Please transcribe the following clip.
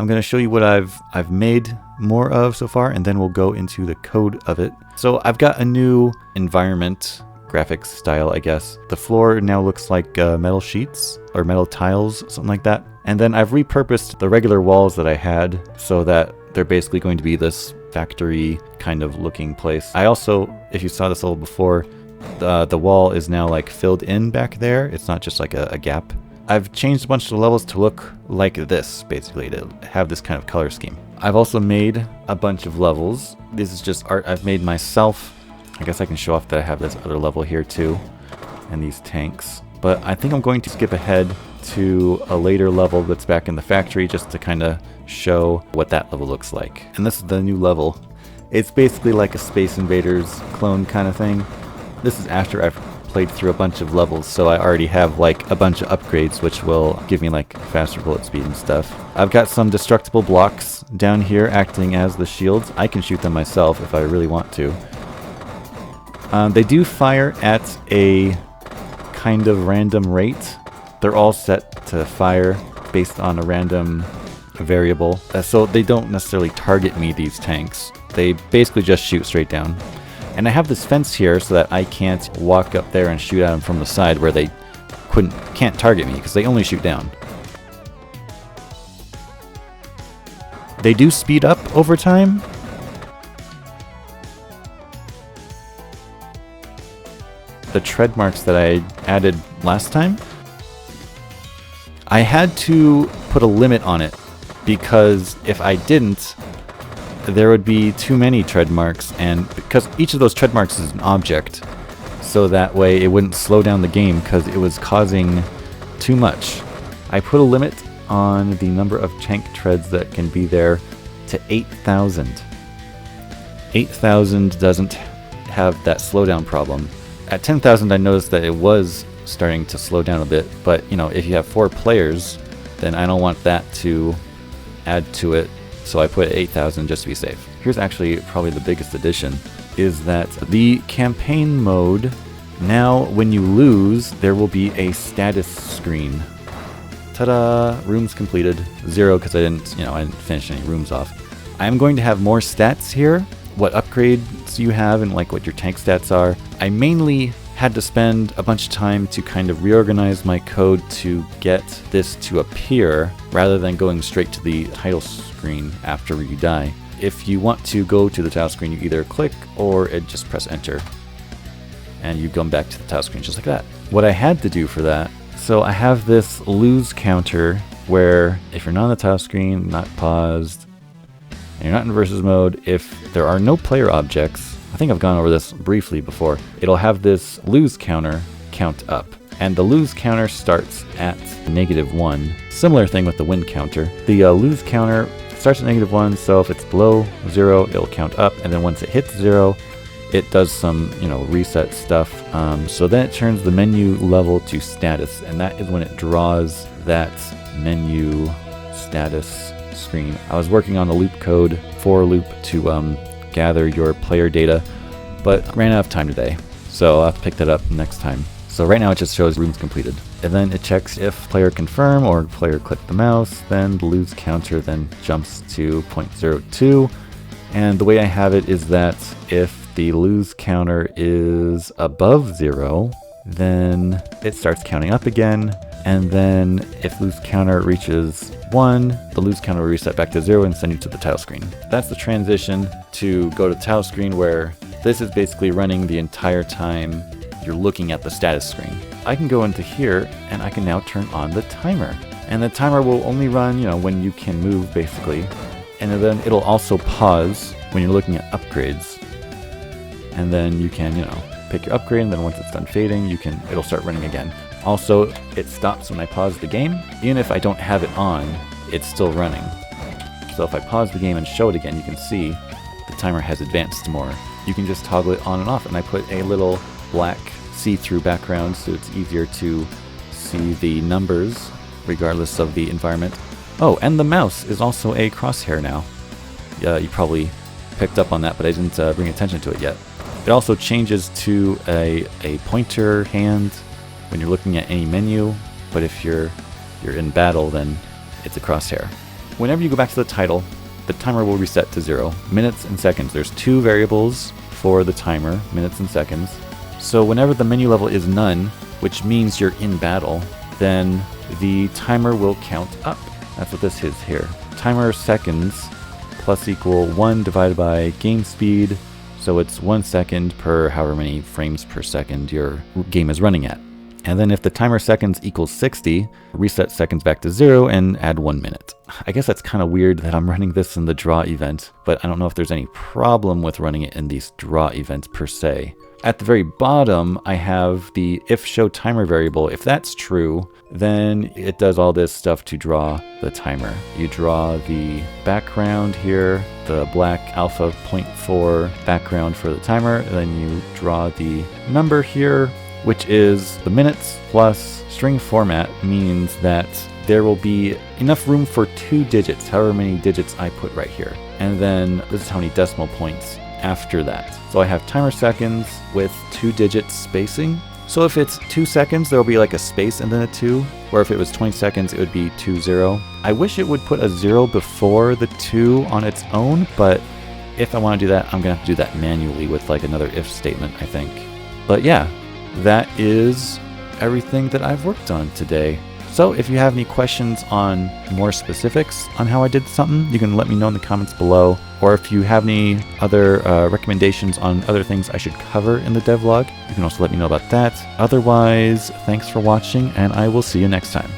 I'm going to show you what I've made more of so far, and then we'll go into the code of it. So I've got a new environment graphics style, I guess. The floor now looks like metal sheets or metal tiles, something like that. And then I've repurposed the regular walls that I had so that they're basically going to be this factory kind of looking place. I also, if you saw this a little before, the wall is now like filled in back there. It's not just like a gap. I've changed a bunch of the levels to look like this, basically, to have this kind of color scheme. I've also made a bunch of levels. This is just art I've made myself. I guess I can show off that I have this other level here too, and these tanks. But I think I'm going to skip ahead to a later level that's back in the factory just to kind of show what that level looks like. And this is the new level. It's basically like a Space Invaders clone kind of thing. This is after I've played through a bunch of levels, so I already have like a bunch of upgrades which will give me like faster bullet speed and stuff. I've got some destructible blocks down here acting as the shields. I can shoot them myself if I really want to. They do fire at a kind of random rate. They're all set to fire based on a random variable, so they don't necessarily target me, these tanks. They basically just shoot straight down. And I have this fence here so that I can't walk up there and shoot at them from the side where they can't target me because they only shoot down. They do speed up over time. The tread marks that I added last time, I had to put a limit on it because if I didn't, there would be too many tread marks, and because each of those tread marks is an object, so that way it wouldn't slow down the game because it was causing too much. I put a limit on the number of tank treads that can be there to 8,000. 8,000 doesn't have that slowdown problem. At 10,000 I noticed that it was starting to slow down a bit, but you know, if you have 4 players, then I don't want that to add to it, so I put 8,000 just to be safe. Here's actually probably the biggest addition, is that the campaign mode, now when you lose, there will be a status screen. Ta-da! Rooms completed. 0 because I didn't finish any rooms off. I'm going to have more stats here, what upgrades you have and like what your tank stats are. I mainly had to spend a bunch of time to kind of reorganize my code to get this to appear rather than going straight to the title screen after you die. If you want to go to the title screen, you either click or just press enter and you come back to the title screen just like that. What I had to do for that, so I have this lose counter where if you're not on the title screen, not paused, and you're not in versus mode, if there are no player objects, I think I've gone over this briefly before, it'll have this lose counter count up. And the lose counter starts at -1. Similar thing with the win counter. The lose counter starts at -1, so if it's below 0, it'll count up, and then once it hits 0, it does some, reset stuff. So then it turns the menu level to status, and that is when it draws that menu status screen. I was working on a loop code for loop to gather your player data, but ran out of time today, so I'll have to pick that up next time. So right now it just shows rooms completed, and then it checks if player confirm or player click the mouse, then the lose counter then jumps to 0.02, and the way I have it is that if the lose counter is above 0, then it starts counting up again, and then if lose counter reaches 1, the lose counter will reset back to 0 and send you to the title screen. That's the transition to go to the title screen, where this is basically running the entire time you're looking at the status screen. I can go into here and I can now turn on the timer. And the timer will only run, when you can move basically. And then it'll also pause when you're looking at upgrades. And then you can, pick your upgrade, and then once it's done fading, it'll start running again. Also, it stops when I pause the game. Even if I don't have it on, it's still running. So if I pause the game and show it again, you can see the timer has advanced more. You can just toggle it on and off, and I put a little black see-through background so it's easier to see the numbers regardless of the environment. Oh, and the mouse is also a crosshair now. You probably picked up on that, but I didn't bring attention to it yet. It also changes to a pointer hand when you're looking at any menu, but if you're in battle, then it's a crosshair. whenever you go back to the title, the timer will reset to 0. Minutes and seconds. There's 2 variables for the timer, minutes and seconds. So whenever the menu level is none, which means you're in battle, then the timer will count up. That's what this is here. Timer seconds plus equal 1 divided by game speed. So it's 1 second per however many frames per second your game is running at. And then if the timer seconds equals 60, reset seconds back to 0 and add 1 minute. I guess that's kind of weird that I'm running this in the draw event, but I don't know if there's any problem with running it in these draw events per se. At the very bottom, I have the if show timer variable. If that's true, then it does all this stuff to draw the timer. You draw the background here, the black alpha 0.4 background for the timer, then you draw the number here, which is the minutes plus string format means that there will be enough room for 2 digits, however many digits I put right here. And then this is how many decimal points after that. So I have timer seconds with 2 digits spacing. So if it's 2 seconds, there'll be like a space and then a 2, or if it was 20 seconds, it would be 2, 0. I wish it would put a 0 before the 2 on its own, but if I want to do that, I'm gonna have to do that manually with like another if statement, I think. But yeah, that is everything that I've worked on today. So if you have any questions on more specifics on how I did something, you can let me know in the comments below. Or if you have any other recommendations on other things I should cover in the devlog, you can also let me know about that. Otherwise, thanks for watching, and I will see you next time.